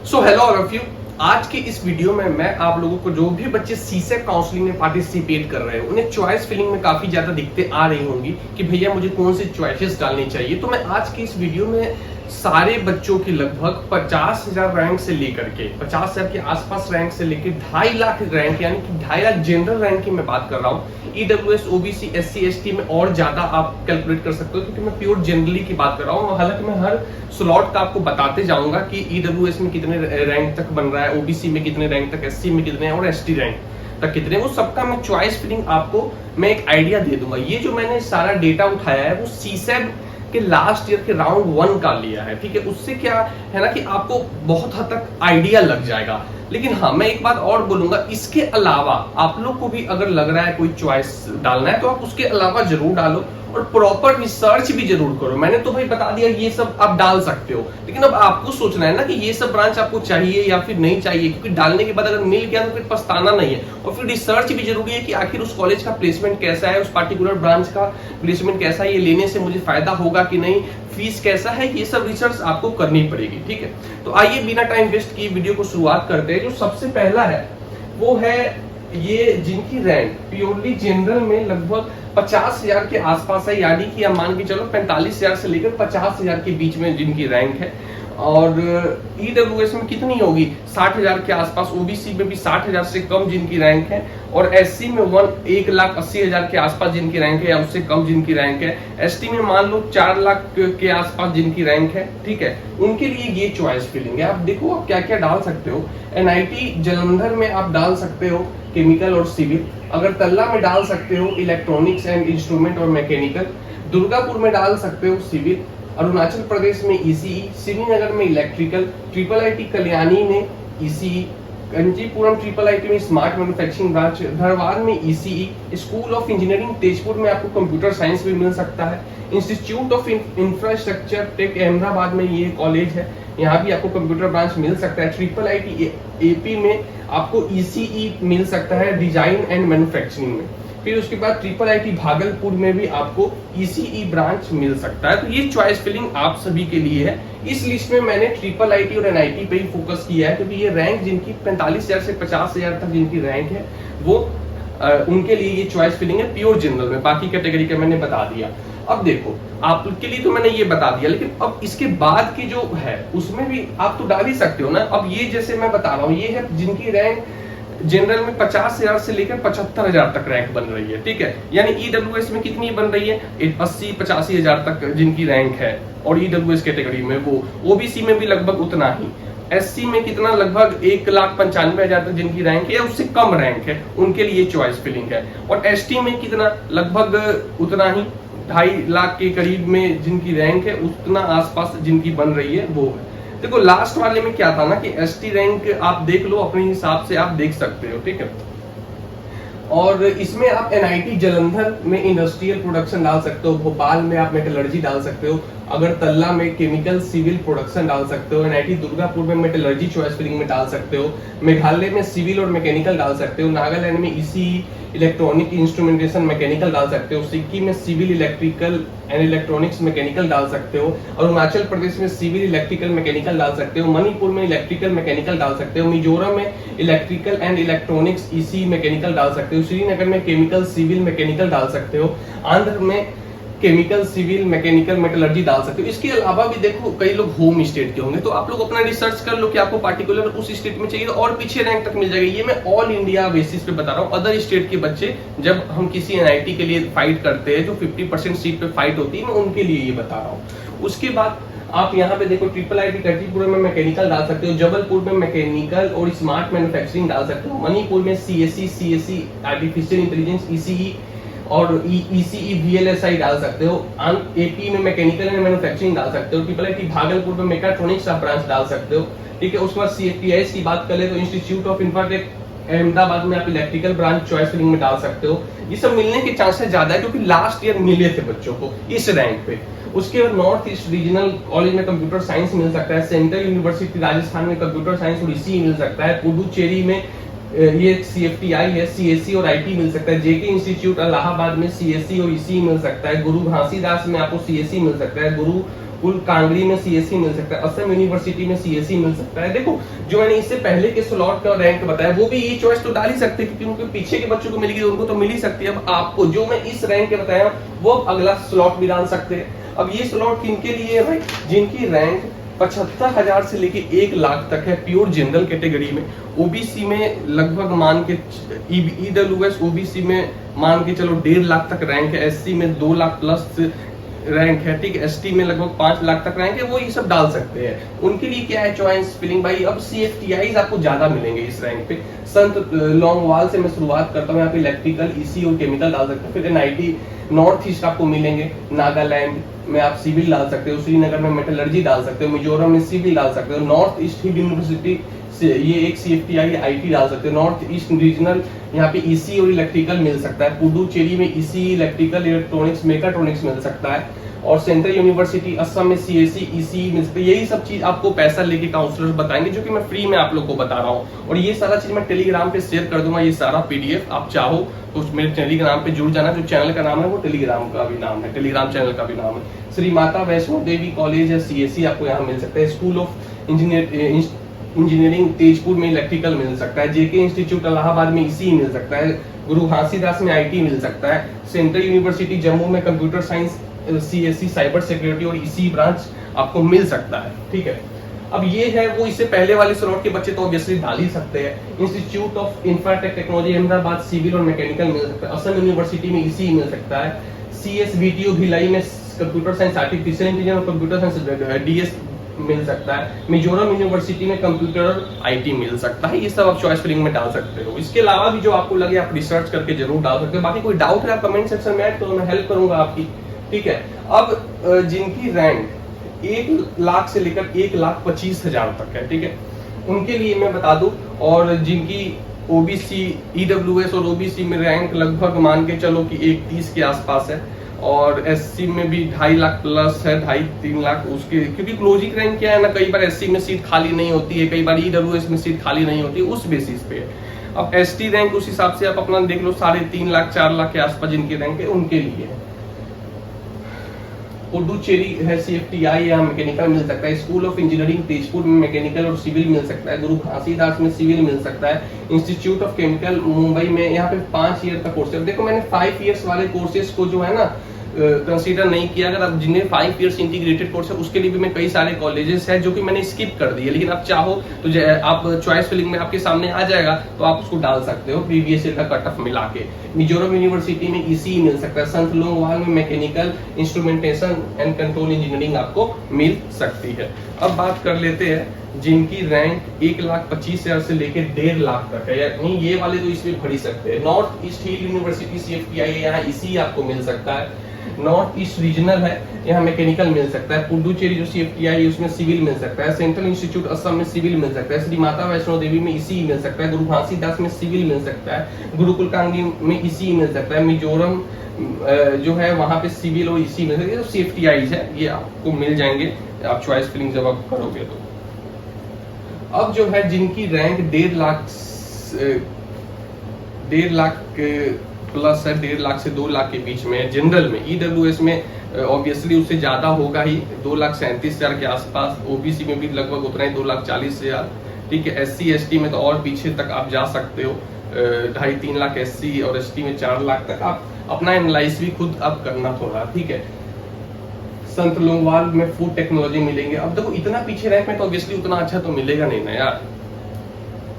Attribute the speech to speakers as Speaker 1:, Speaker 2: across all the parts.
Speaker 1: So hello all of you. आज की इस वीडियो में मैं आप लोगों को जो भी बच्चे सीसेट काउंसलिंग में पार्टिसिपेट कर रहे हैं उन्हें चॉइस फिलिंग में काफी ज्यादा दिक्कतें आ रही होंगी कि भैया मुझे कौन सी चॉइसेस डालनी चाहिए। तो मैं आज की इस वीडियो में सारे बच्चों की लगभग 50,000 रैंक से लेकर के 50,000 के आसपास रैंक से लेकर 2.5 लाख रैंक यानी कि 2.5 लाख जनरल रैंक की मैं बात कर रहा हूँ। ईडब्ल्यूएस, ओबीसी, एससी, एसटी में और ज्यादा आप कैलकुलेट कर सकते हो क्योंकि मैं प्योर जनरली की बात कर रहा हूँ। हालांकि मैं हर स्लॉट का आपको बताते जाऊंगा कि ईडब्ल्यूएस में कितने रैंक तक बन रहा है, ओबीसी में कितने रैंक तक, एससी में कितने और एसटी रैंक तक कितने, वो सबका मैं चॉइस फिलिंग आपको मैं एक आइडिया दे दूंगा। ये जो मैंने सारा डेटा उठाया है वो सीसेट के लास्ट ईयर के राउंड 1 का लिया है, ठीक है। उससे क्या है ना कि आपको बहुत हद तक आइडिया लग जाएगा। लेकिन हाँ, मैं एक बात और बोलूंगा, इसके अलावा आप लोग को भी अगर लग रहा है कोई चॉइस डालना है तो आप उसके अलावा जरूर डालो और प्रॉपर रिसर्च भी जरूर करो। मैंने तो भाई बता दिया ये सब आप डाल सकते हो, लेकिन अब आपको सोचना है ना कि ये सब ब्रांच आपको चाहिए या फिर नहीं चाहिए, क्योंकि डालने के बाद अगर मिल गया तो फिर पछताना नहीं है। और फिर रिसर्च भी जरूरी है कि आखिर उस कॉलेज का प्लेसमेंट कैसा है, उस पार्टिकुलर ब्रांच का प्लेसमेंट कैसा है, ये लेने से मुझे फायदा होगा कि नहीं, फीस कैसा है, ये सब रिसर्च आपको करनी पड़ेगी, ठीक है। तो आइए बिना टाइम वेस्ट किए वीडियो को शुरुआत करते हैं। जो सबसे पहला है वो है ये जिनकी रैंक प्योरली जनरल में लगभग 50,000 के आसपास है, यानी कि आप मान के चलो 45,000 से लेकर 50,000 के बीच में जिनकी रैंक है। और ईडब्ल्यूएस में कितनी होगी, 60,000 के आसपास, ओबीसी में भी 60,000 से कम जिनकी रैंक है, और एससी में 1,80,000 के आसपास जिनकी रैंक है या उससे कम जिनकी रैंक है, एसटी में मान लो 4 लाख के आसपास जिनकी रैंक है, ठीक है। उनके लिए ये चॉइस फिलिंग है। आप देखो आप क्या क्या डाल सकते हो। एनआईटी जालंधर में आप डाल सकते हो केमिकल और सिविल, अगरतला में डाल सकते हो इलेक्ट्रॉनिक्स एंड इंस्ट्रूमेंट और मैकेनिकल, दुर्गापुर में डाल सकते हो सिविल, अरुणाचल प्रदेश में ईसीई, श्रीनगर में इलेक्ट्रिकल, ट्रिपल आईटी कल्याणी में ईसीई, कंचीपुरम ट्रिपल आईटी में स्मार्ट मैन्युफैक्चरिंग ब्रांच, धरवाद में ECE, school of engineering Tezpur में आपको कंप्यूटर साइंस भी मिल सकता है, institute of infrastructure tech Ahmedabad में ये कॉलेज है, यहाँ भी आपको कंप्यूटर ब्रांच मिल सकता है, ट्रिपल आईटी एपी में आपको ईसीई मिल सकता है डिजाइन एंड मैन्युफैक्चरिंग में, फिर उसके बाद ट्रिपल आईटी भागलपुर में भी आपको ईसीई ब्रांच मिल सकता है। तो ये चॉइस फिलिंग आप सभी के लिए है। इस लिस्ट में मैंने ट्रिपल आईटी और एनआईटी पे ही फोकस किया है क्योंकि ये रैंक जिनकी 45,000 से 50,000 तक जिनकी रैंक है वो उनके लिए ये चॉइस फिलिंग है प्योर जनरल में। बाकी कैटेगरी का मैंने बता दिया। अब देखो आपके लिए तो मैंने ये बता दिया, लेकिन अब इसके बाद की जो है उसमें भी आप तो डाल ही सकते हो ना। अब ये जैसे मैं बता रहा हूँ ये है जिनकी रैंक जनरल में 50,000 से लेकर 75,000 तक रैंक बन रही है, ठीक है। यानी ईडब्ल्यूएस में कितनी बन रही है, 80-85,000 तक जिनकी रैंक है, और ईडब्ल्यूएस कैटेगरी में वो, ओबीसी में भी लगभग उतना ही, एससी में कितना लगभग 1,95,000 तक जिनकी रैंक है या उससे कम रैंक है उनके लिए चॉइस फिलिंग है, और एसटी में कितना लगभग उतना ही 2.5 लाख के करीब में जिनकी रैंक है, उतना आसपास जिनकी बन रही है वो है। देखो लास्ट वाले में क्या था ना कि एसटी रैंक आप देख लो अपने हिसाब से, आप देख सकते हो, ठीक है। और इसमें आप एनआईटी जालंधर में इंडस्ट्रियल प्रोडक्शन डाल सकते हो, भोपाल में आप मेटलर्जी डाल सकते हो, अगरतला में केमिकल सिविल प्रोडक्शन डाल सकते हो, एनआईटी दुर्गापुर में मेटलर्जी चॉइस फिलिंग में डाल सकते हो, मेघालय में सिविल और मैकेनिकल डाल सकते हो, नागालैंड में ईसीई इलेक्ट्रॉनिक इंस्ट्रूमेंटेशन मैकेनिकल डाल सकते हो, सिक्किम में civil electrical and electronics mechanical डाल सकते हो, अरुणाचल प्रदेश में सिविल इलेक्ट्रिकल मैकेनिकल डाल सकते हो, मणिपुर में इलेक्ट्रिकल मैकेनिकल डाल सकते हो, मिजोरम में electrical and electronics EC mechanical डाल सकते हो, श्रीनगर में केमिकल सिविल मैकेनिकल डाल सकते हो, आंध्र में केमिकल सिविल मैकेनिकल मेटलर्जी डाल सकते हो। इसके अलावा भी देखो कई लोग होम स्टेट के होंगे तो आप लोग अपना रिसर्च कर लो कि आपको पार्टिकुलर उस स्टेट में चाहिए और पीछे रैंक तक मिल जाएगा। ये मैं ऑल इंडिया बेसिस पे बता रहा हूँ। अदर स्टेट के बच्चे जब हम किसी एनआईटी के लिए फाइट करते हैं जो 50% सीट पे फाइट होती है, मैं उनके लिए ये बता रहा हूँ। उसके बाद आप यहाँ पे देखो ट्रिपल आईटी कंचीपुरम में मैकेनिकल डाल सकते हो, जबलपुर में मैकेनिकल और स्मार्ट मैन्युफैक्चरिंग डाल सकते हो, मणिपुर में सीएससी आर्टिफिशियल इंटेलिजेंस ईसीई और ईसीई वीएलएसआई डाल सकते हो, एपी में मैकेनिकल एंड मैन्युफैक्चरिंग डाल सकते हो, ट्रिपल आईटी भागलपुर में मेकाट्रॉनिक्स का ब्रांच डाल सकते हो, ठीक है। उसके बाद सीएफटीआईएस की बात करें तो इंस्टीट्यूट ऑफ इंफ्राटेक अहमदाबाद में आप इलेक्ट्रिकल ब्रांच चॉइस फिलिंग में डाल सकते हो। ये सब मिलने के चांसेस ज्यादा है क्योंकि लास्ट ईयर मिले थे बच्चों को इस रैंक पे। उसके बाद नॉर्थ ईस्ट रीजनल कॉलेज में कंप्यूटर साइंस मिल सकता है, सेंट्रल यूनिवर्सिटी राजस्थान में कंप्यूटर साइंस और ईसीई मिल सकता है, पुडुचेरी में ये सीएफटीआई है, सीएससी और आईटी मिल सकता है, जेके इंस्टीट्यूट इलाहाबाद में सीएससी और ईसी मिल सकता है, गुरु घासीदास में आपको सीएससी मिल सकता है, गुरु गुरुकुल कांगड़ी में सीएससी मिल सकता है, असम यूनिवर्सिटी में सीएससी मिल सकता है। देखो जो मैंने इससे पहले के स्लॉट का रैंक बताया वो भी ये चॉइस तो डाल ही सकते हैं, क्योंकि उनके पीछे के बच्चों को मिलेगी उनको तो मिल ही सकती है। अब आपको जो मैं इस रैंक के बताया वो अगला स्लॉट भी डाल सकते हैं। अब ये स्लॉट किनके लिए है भाई? जिनकी रैंक 75,000 से लेके 1 लाख तक है प्योर जनरल कैटेगरी में। ओबीसी में लगभग मान के ईडब्ल्यूएस ओबीसी में मान के चलो 1.5 लाख तक रैंक है, एससी में 2 लाख प्लस रैंक है, ठीक है, एसटी में लगभग 5 लाख तक रैंक है, वो ये सब डाल सकते हैं। उनके लिए क्या है चॉइस फिलिंग भाई? अब सीएफटीआईज आपको ज्यादा मिलेंगे इस रैंक पे। संत लॉन्गवाल से मैं शुरुआत करता हूँ, यहाँ पे इलेक्ट्रिकल, ईसी और केमिकल डाल सकते हैं। फिर एनआईटी नॉर्थ ईस्ट आपको मिलेंगे, नागालैंड में आप सिविल डाल सकते हो, श्रीनगर में मेटलर्जी डाल सकते हो, मिजोरम में सिविल डाल सकते हो, नॉर्थ ईस्ट हिल यूनिवर्सिटी से ये एक सीएफटीआई आईटी डाल सकते हो, नॉर्थ ईस्ट रीजनल यहाँ पे ईसी और इलेक्ट्रिकल मिल सकता है, पुडुचेरी में ईसी, इलेक्ट्रिकल, इलेक्ट्रॉनिक्स, मेकाट्रॉनिक्स मिल सकता है, और सेंट्रल यूनिवर्सिटी असम में सीएससी, ईसी मिल सकता है। यही सब चीज आपको पैसा लेके काउंसलर्स बताएंगे, जो कि मैं फ्री में आप लोग को बता रहा हूँ। और ये सारा चीज मैं टेलीग्राम पे शेयर कर दूंगा, ये सारा पीडीएफ आप चाहो तो मेरे टेलीग्राम पे जुड़ जाना। जो चैनल का नाम है वो टेलीग्राम का भी नाम है, टेलीग्राम चैनल का भी नाम है। श्री माता वैष्णो देवी कॉलेज है सीएससी आपको यहाँ मिल सकता है, स्कूल ऑफ इंजीनियरिंग तेजपुर में इलेक्ट्रिकल मिल सकता है, जेके इंस्टीट्यूट इलाहाबाद में ईसी मिल सकता है, गुरु घासीदास में आईटी मिल सकता है, सेंट्रल यूनिवर्सिटी जम्मू में computer science, CSC cyber security और ईसी ब्रांच आपको मिल सकता है, ठीक है। अब ये है वो, इससे पहले वाले स्लॉट के बच्चे तो ऑब्वियसली डाल ही सकते हैं। Institute of infratech technology Ahmedabad civil और मैकेनिकल मिल सकता है, असम यूनिवर्सिटी में ईसी मिल सकता है, सीएसवीटीयू भिलाई में कंप्यूटर साइंस आर्टिफिशियल इंटेलिजेंस और कंप्यूटर साइंस डीएस मिल सकता है, मिजोरम यूनिवर्सिटी में कंप्यूटर आईटी मिल सकता है। ये सब आप चॉइस फिलिंग में डाल सकते हो। इसके अलावा भी जो आपको लगे आप रिसर्च करके जरूर डाल सकते हो। बाकी कोई डाउट है आप कमेंट सेक्शन में ऐड करो, मैं हेल्प करूंगा आपकी, ठीक है। अब जिनकी रैंक 1 लाख से लेकर 1,25,000 तक है, ठीक है, उनके लिए मैं बता दूं। और जिनकी ओबीसी, ईडब्ल्यूएस और ओबीसी में रैंक लगभग मान के चलो कि 1,30 के आसपास है, और एससी में भी 2.5 लाख प्लस है, 2.5-3 लाख उसके, क्योंकि क्लोजिंग रैंक क्या है ना, कई बार एससी में सीट खाली नहीं होती है, कई बार ईडब्ल्यूएस में सीट खाली नहीं होती है, उस बेसिस पे। अब एसटी रैंक उस हिसाब से आप अपना देख लो, 3.5 लाख 4 लाख के आसपास जिनकी रैंक है उनके लिए है। पुडुचेरी है सीएफटीआई, यहाँ मैकेनिकल मिल सकता है, स्कूल ऑफ इंजीनियरिंग तेजपुर में मैकेनिकल और सिविल मिल सकता है, गुरु घासीदास में सिविल मिल सकता है, इंस्टीट्यूट ऑफ केमिकल मुंबई में यहाँ पे 5 ईयर का कोर्स है। देखो मैंने 5 ईयर्स वाले कोर्सेज को जो है ना कंसीडर नहीं किया। अगर आप जिन्हें 5 ईयर्स इंटीग्रेटेड कोर्स है उसके लिए भी मैं कई सारे कॉलेजेस हैं जो कि मैंने स्किप कर दिए, लेकिन आप चाहो तो आप चॉइस फिलिंग में आपके सामने आ जाएगा तो आप उसको डाल सकते हो प्रीवियस ईयर का कट ऑफ मिला के। मिजोरम यूनिवर्सिटी में ईसी मिल सकता है, संत लोंगवाल में mechanical instrumentation and control engineering आपको मिल सकती है। अब बात कर लेते हैं जिनकी रैंक 1,25,000 से लेके 1.5 लाख तक है, यानी ये वाले तो इसमें भर ही सकते हैं। नॉर्थ ईस्ट हिल यूनिवर्सिटी सीएफटीआई यहाँ ईसी आपको मिल सकता है, नॉर्थ ईस्ट रीजनल है यहाँ मैकेनिकल मिल सकता है, पुडुचेरी जो सीएफटीआई है उसमें सिविल मिल सकता है, सेंट्रल इंस्टीट्यूट असम में सिविल मिल सकता है, श्री माता वैष्णो देवी में ईसी मिल सकता है, गुरु घासीदास में सिविल मिल सकता है, गुरुकुल कांगड़ी में ईसी मिल सकता है, मिजोरम जो है वहां पे सिविल और ईसी मिल सकता है। तो सीएफटीआई है ये आपको मिल जाएंगे आप चॉइस फिलिंग जब आप करोगे तो। अब जो है जिनकी रैंक 1.5 लाख प्लस है, 1.5 लाख से 2 लाख के बीच में जनरल में, ईडब्ल्यूएस में ऑब्वियसली उससे ज्यादा होगा ही, 2,37,000 के आसपास, ओबीसी में भी लगभग उतना ही 2,40,000, ठीक है। एससी एसटी में तो और पीछे तक आप जा सकते हो, 2.5-3 लाख एससी और एसटी में 4 लाख तक। आप अपना एनालाइज भी खुद अब करना थोड़ा, ठीक है। संत लोंगवाल में फूड टेक्नोलॉजी मिलेंगे। अब देखो इतना पीछे रैंक में तो ऑब्वियसली उतना अच्छा तो मिलेगा नहीं ना यार।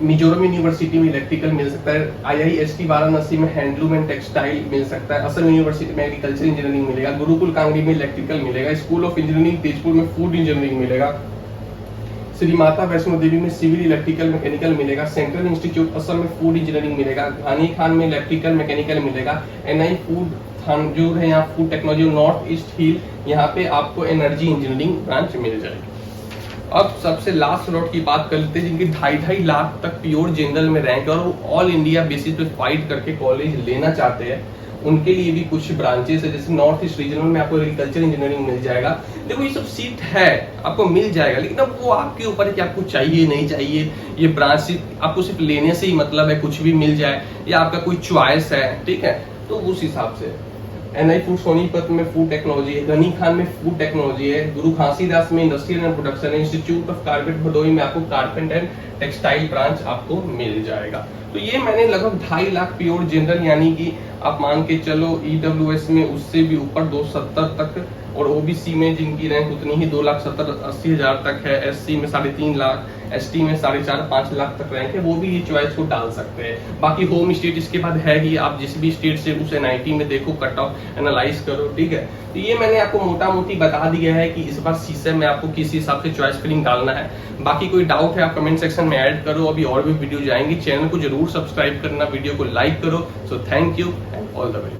Speaker 1: मिजोरम यूनिवर्सिटी में इलेक्ट्रिकल मिल सकता है, आईआईएसटी वाराणसी में हैंडलूम एंड टेक्सटाइल मिल सकता है, असम यूनिवर्सिटी में एग्रीकल्चर इंजीनियरिंग मिलेगा, गुरुकुल कांगड़ी में इलेक्ट्रिकल मिलेगा, स्कूल ऑफ इंजीनियरिंग तेजपुर में फूड इंजीनियरिंग मिलेगा, श्री माता वैष्णो देवी में सिविल इलेक्ट्रिकल मैकेनिकल मिलेगा, सेंट्रल इंस्टीट्यूट असम में फूड इंजीनियरिंग मिलेगा, घानी खान में इलेक्ट्रिकल मैकेनिकल मिलेगा, एनआई फूड खान जो है यहाँ फूड टेक्नोलॉजी, नॉर्थ ईस्ट हिल यहाँ पे आपको एनर्जी इंजीनियरिंग ब्रांच मिल जाएगी। अब सबसे लास्ट स्लॉट की बात कर लेते हैं जिनकी 2.5 लाख तक प्योर जनरल में रैंक है और वो ऑल इंडिया बेसिस पे फाइट करके कॉलेज लेना चाहते हैं। उनके लिए भी कुछ ब्रांचेस है, जैसे नॉर्थ ईस्ट रीजनल में आपको एग्रीकल्चर इंजीनियरिंग मिल जाएगा। देखो ये सब सीट है आपको मिल जाएगा, लेकिन अब वो आपके ऊपर है कि आपको चाहिए नहीं चाहिए। ये ब्रांच आपको सिर्फ लेने से ही मतलब है, कुछ भी मिल जाए या आपका कोई चॉइस है, ठीक है, तो उस हिसाब से। NI फूड सोनीपत में फूड टेक्नोलॉजी है, गनी खान में फूड टेक्नोलॉजी है, गुरु घासीदास में इंडस्ट्रियल एंड प्रोडक्शन है, इंस्टीट्यूट ऑफ कारपेट भदोई में आपको कारपेंटर एंड टेक्सटाइल ब्रांच आपको मिल जाएगा। तो ये मैंने लगभग 2.5 लाख प्योर जनरल, यानी कि आप मान के चलो EWS में उससे भी ऊपर 270 तक, और OBC में जिनकी रैंक उतनी ही 2,70,80,000 तक है, SC में 3.5 लाख, ST में 4.5-5 लाख तक रैंक है, वो भी ये चॉइस को डाल सकते हैं। बाकी होम स्टेट इसके बाद है ही, आप जिस भी स्टेट से उस NIT में देखो, कट ऑफ एनालाइज करो, ठीक है। तो ये मैंने आपको मोटा मोटी बता दिया है कि इस बार CSET में आपको किस हिसाब से चॉइस फिलिंग डालना है। बाकी कोई डाउट है आप कमेंट सेक्शन में ऐड करो, अभी और भी वीडियो जाएंगे। चैनल को जरूर सब्सक्राइब करना, वीडियो को लाइक करो। So thank you and all the best.